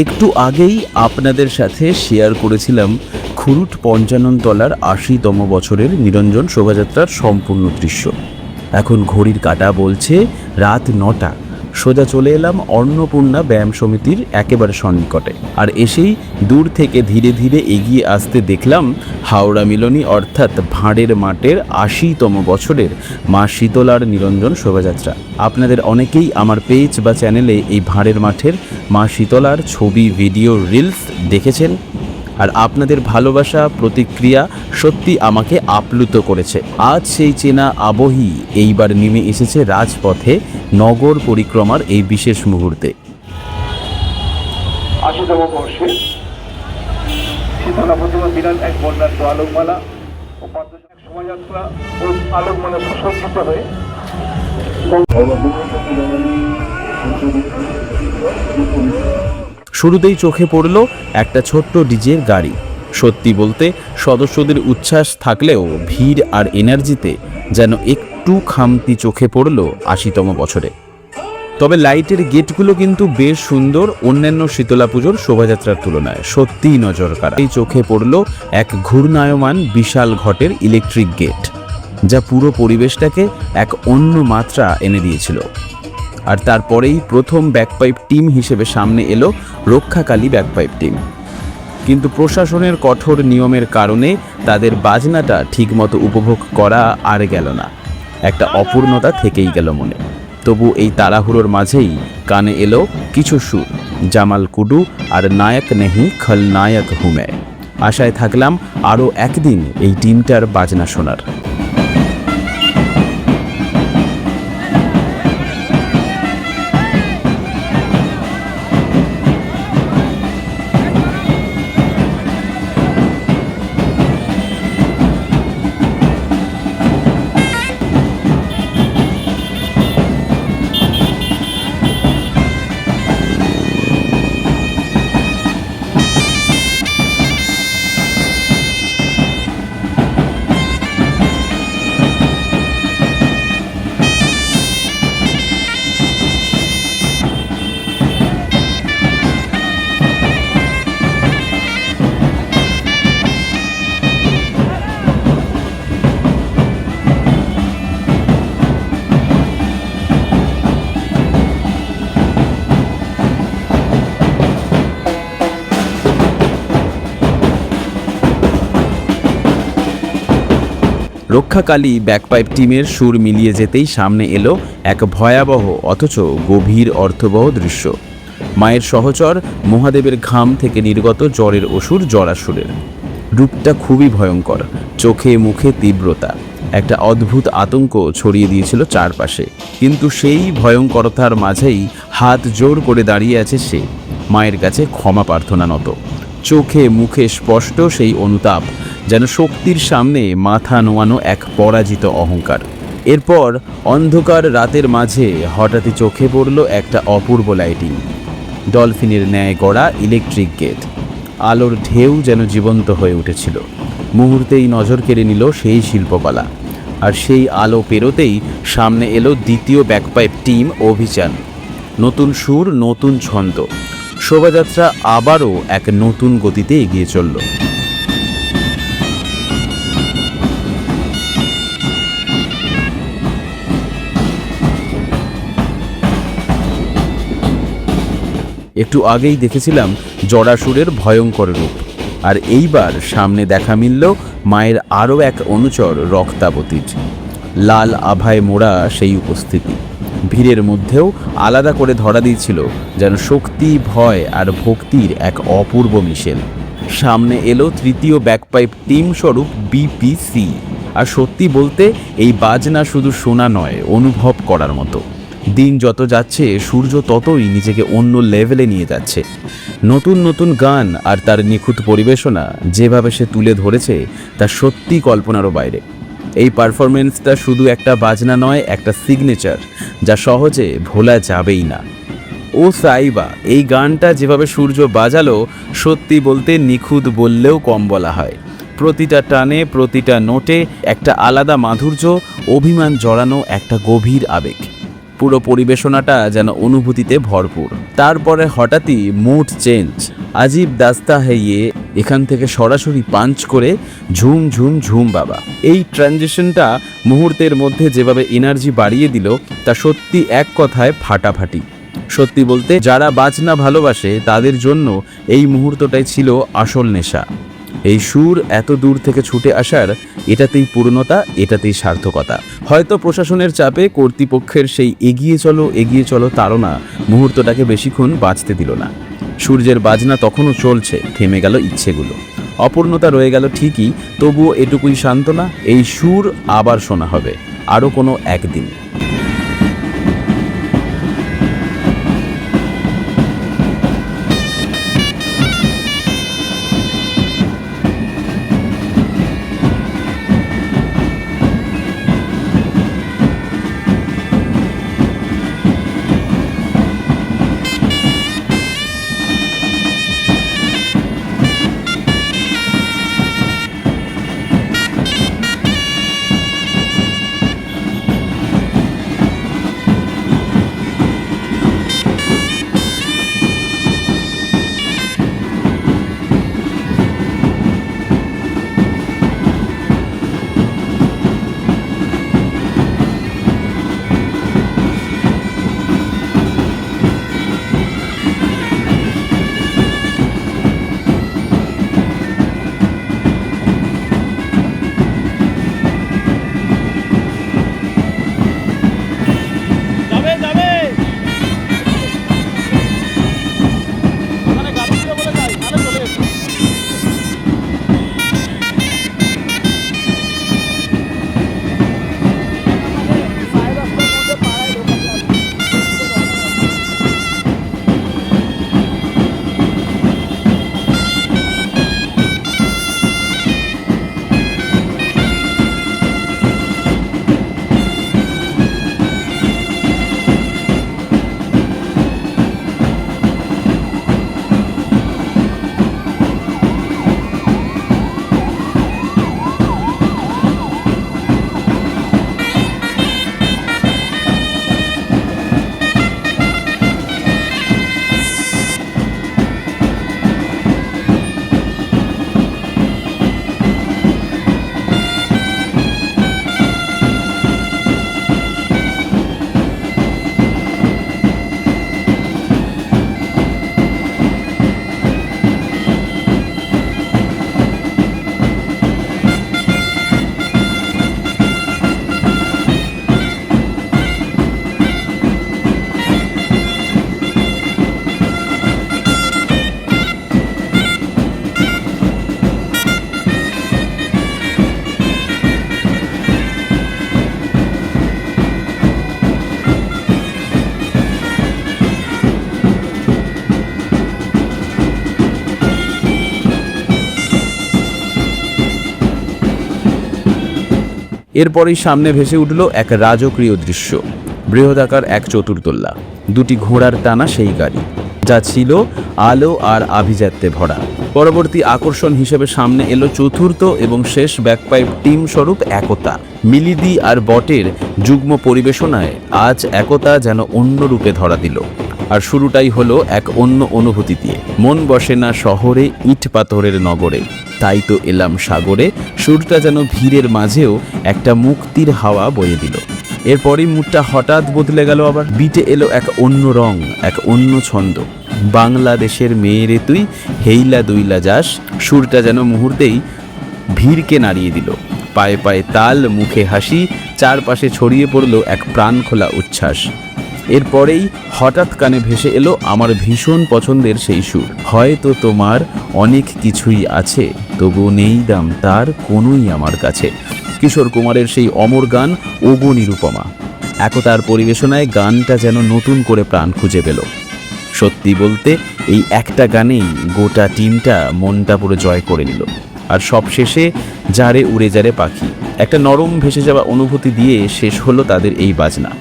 একটু আগেই আপনাদের সাথে শেয়ার করেছিলাম খুরুট পঞ্চাননতলার ৮০তম বছরের নিরঞ্জন শোভাযাত্রার সম্পূর্ণ দৃশ্য। এখন ঘড়ির কাঁটা বলছে রাত ৯টা। সোজা চলে এলাম অন্নপূর্ণা ব্যায়াম সমিতির একেবারে সন্নিকটে। আর এসেই দূর থেকে ধীরে ধীরে এগিয়ে আসতে দেখলাম হাওড়া মিলনী অর্থাৎ ভাঁড়ের মাঠের ৮০তম বছরের মা শীতলার নিরঞ্জন শোভাযাত্রা। আপনাদের অনেকেই আমার পেজ বা চ্যানেলে এই ভাঁড়ের মাঠের মা শীতলার ছবি, ভিডিও, রিলস দেখেছেন। আর আপনাদের ভালোবাসা, প্রতিক্রিয়া সত্যি আমাকে আপ্লুত করেছে। আজ সেই চেনা আবহই এইবার নেমে এসেছে রাজপথে নগর পরিক্রমার এই বিশেষ মুহূর্তে। ৮০তম বর্ষে শীতলা প্রতিমা বিরাট এক বর্ণাঢ্য আলোকমালা ও পদ্মশাক শোভাযাত্রা ও আলোকমালা সুসজ্জিত হয়ে শুরুতেই চোখে পড়ল একটা ছোট্ট ডিজের গাড়ি। সত্যি বলতে সদস্যদের উচ্ছ্বাস থাকলেও ভিড় আর এনার্জিতে যেন একটু খামতি চোখে পড়ল ৮০তম বছরে। তবে লাইটের গেটগুলো কিন্তু বেশ সুন্দর, অন্যান্য শীতলা পুজোর শোভাযাত্রার তুলনায় সত্যিই নজর কাড়া। এই চোখে পড়ল এক ঘূর্ণায়মান বিশাল ঘটের ইলেকট্রিক গেট, যা পুরো পরিবেশটাকে এক অন্য মাত্রা এনে দিয়েছিল। আর তারপরেই প্রথম ব্যাকপাইপ টিম হিসেবে সামনে এলো রক্ষাকালী ব্যাকপাইপ টিম। কিন্তু প্রশাসনের কঠোর নিয়মের কারণে তাদের বাজনাটা ঠিকমতো উপভোগ করা আর গেল না। একটা অপূর্ণতা থেকেই গেল মনে। তবু এই তাড়াহুড়োর মাঝেই কানে এলো কিছু সুর, জামাল কুডু আর নায়ক নেহি খলনায়ক হুমে। আশায় থাকলাম আরও একদিন এই টিমটার বাজনা শোনার। রক্ষাকালী ব্যাকপাইপ টিমের সুর মিলিয়ে যেতেই সামনে এলো এক ভয়াবহ অথচ গভীর অর্থবহ দৃশ্য। মায়ের সহচর মহাদেবের ঘাম থেকে নির্গত জ্বরের অসুর জরাসুরের রূপটা খুবই ভয়ঙ্কর, চোখে মুখে তীব্রতা, একটা অদ্ভুত আতঙ্ক ছড়িয়ে দিয়েছিল চারপাশে। কিন্তু সেই ভয়ঙ্করতার মাঝেই হাত জোর করে দাঁড়িয়ে আছে সে, মায়ের কাছে ক্ষমা প্রার্থনা নত। চোখে মুখে স্পষ্ট সেই অনুতাপ, যেন শক্তির সামনে মাথা নোয়ানো এক পরাজিত অহংকার। এরপর অন্ধকার রাতের মাঝে হঠাৎই চোখে পড়ল একটা অপূর্ব লাইটিং, ডলফিনের ন্যায় গড়া ইলেকট্রিক গেট। আলোর ঢেউ যেন জীবন্ত হয়ে উঠেছিল। মুহূর্তেই নজর কেড়ে নিল সেই শিল্পকলা। আর সেই আলো পেরোতেই সামনে এলো দ্বিতীয় ব্যাকপাইপ টিম অভিযান। নতুন সুর, নতুন ছন্দ, শোভাযাত্রা আবারও এক নতুন গতিতে এগিয়ে চলল। একটু আগেই দেখেছিলাম জরাসুরের ভয়ঙ্কর রূপ, আর এইবার সামনে দেখা মিলল মায়ের আরও এক অনুচর রক্তাবতীর। লাল আভায় মোড়া সেই উপস্থিতি ভিড়ের মধ্যেও আলাদা করে ধরা দিয়েছিল, যেন শক্তি, ভয় আর ভক্তির এক অপূর্ব মিশেল। সামনে এলো তৃতীয় ব্যাকপাইপ টিম স্বরূপ বিপিসি। আর সত্যি বলতে এই বাজনা শুধু শোনা নয়, অনুভব করার মতো। দিন যত যাচ্ছে সূর্য ততই নিজেকে অন্য লেভেলে নিয়ে যাচ্ছে। নতুন নতুন গান আর তার নিখুঁত পরিবেশনা যেভাবে সে তুলে ধরেছে তা সত্যি কল্পনারও বাইরে। এই পারফরমেন্সটা শুধু একটা বাজনা নয়, একটা সিগনেচার যা সহজে ভোলা যাবেই না। ও সাইবা, এই গানটা যেভাবে সূর্য বাজালো, সত্যি বলতে নিখুঁত বললেও কম বলা হয়। প্রতিটা টানে, প্রতিটা নোটে একটা আলাদা মাধুর্য, অভিমান জড়ানো একটা গভীর আবেগ। পুরো পরিবেশনাটা যেন অনুভূতিতে ভরপুর। তারপরে হঠাৎই মুড চেঞ্জ, আজিব দাস্তা হেয়ে এখান থেকে সরাসরি পাঞ্চ করে ঝুম ঝুম ঝুম বাবা। এই ট্রানজিশনটা মুহূর্তের মধ্যে যেভাবে এনার্জি বাড়িয়ে দিল তা সত্যি এক কথায় ফাটাফাটি। সত্যি বলতে যারা বাজনা ভালোবাসে তাদের জন্য এই মুহূর্তটাই ছিল আসল নেশা। এই সুর এত দূর থেকে ছুটে আসার এটাতেই পূর্ণতা, এটাতেই সার্থকতা। হয়তো প্রশাসনের চাপে কর্তৃপক্ষের সেই এগিয়ে চলো তাড়না মুহূর্তটাকে বেশিক্ষণ বাঁচতে দিল না। সূর্যের বাজনা তখনও চলছে, থেমে গেল ইচ্ছেগুলো। অপূর্ণতা রয়ে গেল ঠিকই, তবুও এটুকুই সান্ত্বনা, এই সুর আবার শোনা হবে আরও কোনো একদিন। এরপরেই সামনে ভেসে উঠল এক রাজকীয় দৃশ্য। বৃহদাকার এক চতুর্দোল্লা, দুটি ঘোড়ার টানা সেই গাড়ি, যা ছিল আলো আর আভিজাত্যে ভরা। পরবর্তী আকর্ষণ হিসেবে সামনে এলো চতুর্থ এবং শেষ ব্যাকপাইপ টিম স্বরূপ একতা। মিলিদি আর বটের যুগ্ম পরিবেশনায় আজ একতা যেন অন্য রূপে ধরা দিল। আর শুরুটাই হলো এক অন্য অনুভূতি দিয়ে। মন বসে না শহরে, ইট পাথরের নগরে, তাই তো এলাম সাগরে। সুরটা যেন ভিড়ের মাঝেও একটা মুক্তির হাওয়া বয়ে দিল। এরপরই মুডটা হঠাৎ বদলে গেল, আবার বিটে এলো এক অন্য রং, এক অন্য ছন্দ। বাংলাদেশের মেয়েরে তুই হেইলা দুইলা যাস। সুরটা যেন মুহূর্তেই ভিড়কে নাড়িয়ে দিল। পায়ে পায়ে তাল, মুখে হাসি, চারপাশে ছড়িয়ে পড়ল এক প্রাণখোলা উচ্ছ্বাস। এরপরেই হঠাৎ কানে ভেসে এলো আমার ভীষণ পছন্দের সেই সুর। হয়তো তোমার অনেক কিছুই আছে, তবু নেই দাম তার কোনোই আমার কাছে। কিশোর কুমারের সেই অমর গান ওগো নিরুপমা। একতার পরিবেশনায় গানটা যেন নতুন করে প্রাণ খুঁজে পেল। সত্যি বলতে এই একটা গানেই গোটা টিমটা মনটা পুরো জয় করে নিল। আর সবশেষে যারে উড়ে যারে পাখি, একটা নরম ভেসে যাওয়া অনুভূতি দিয়ে শেষ হলো তাদের এই বাজনা।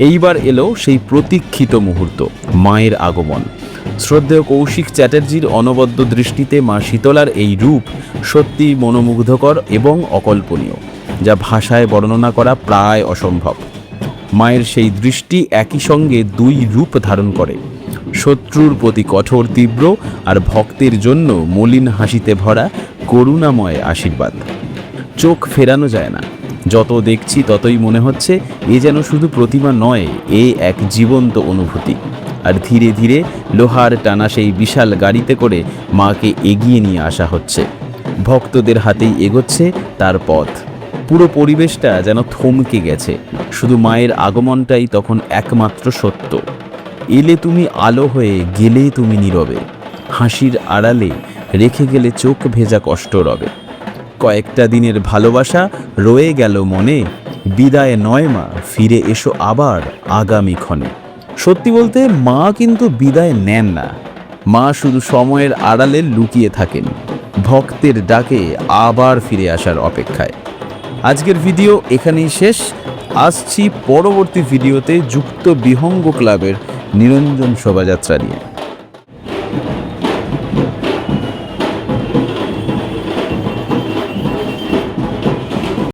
এইবার এলো সেই প্রতীক্ষিত মুহূর্ত, মায়ের আগমন। শ্রদ্ধেয় কৌশিক চ্যাটার্জির অনবদ্য দৃষ্টিতে মা শীতলার এই রূপ সত্যিই মনোমুগ্ধকর এবং অকল্পনীয়, যা ভাষায় বর্ণনা করা প্রায় অসম্ভব। মায়ের সেই দৃষ্টি একই সঙ্গে দুই রূপ ধারণ করে, শত্রুর প্রতি কঠোর তীব্র আর ভক্তের জন্য মলিন হাসিতে ভরা করুণাময় আশীর্বাদ। চোখ ফেরানো যায় না, যত দেখছি ততই মনে হচ্ছে এ যেন শুধু প্রতিমা নয়, এ এক জীবন্ত অনুভূতি। আর ধীরে ধীরে লোহার টানা সেই বিশাল গাড়িতে করে মাকে এগিয়ে নিয়ে আসা হচ্ছে। ভক্তদের হাতেই এগোচ্ছে তার পথ। পুরো পরিবেশটা যেন থমকে গেছে, শুধু মায়ের আগমনটাই তখন একমাত্র সত্য। এলে তুমি আলো হয়ে, গেলে তুমি নীরবে, হাসির আড়ালে রেখে গেলে চোখ ভেজা কষ্ট রবে। কয়েকটা দিনের ভালোবাসা রয়ে গেল মনে, বিদায় নয় মা, ফিরে এসো আবার আগামী ক্ষণে। সত্যি বলতে মা কিন্তু বিদায় নেন না, মা শুধু সময়ের আড়ালে লুকিয়ে থাকেন, ভক্তের ডাকে আবার ফিরে আসার অপেক্ষায়। আজকের ভিডিও এখানেই শেষ। আসছি পরবর্তী ভিডিওতে যুক্ত বিহঙ্গ ক্লাবের নিরঞ্জন শোভাযাত্রা নিয়ে।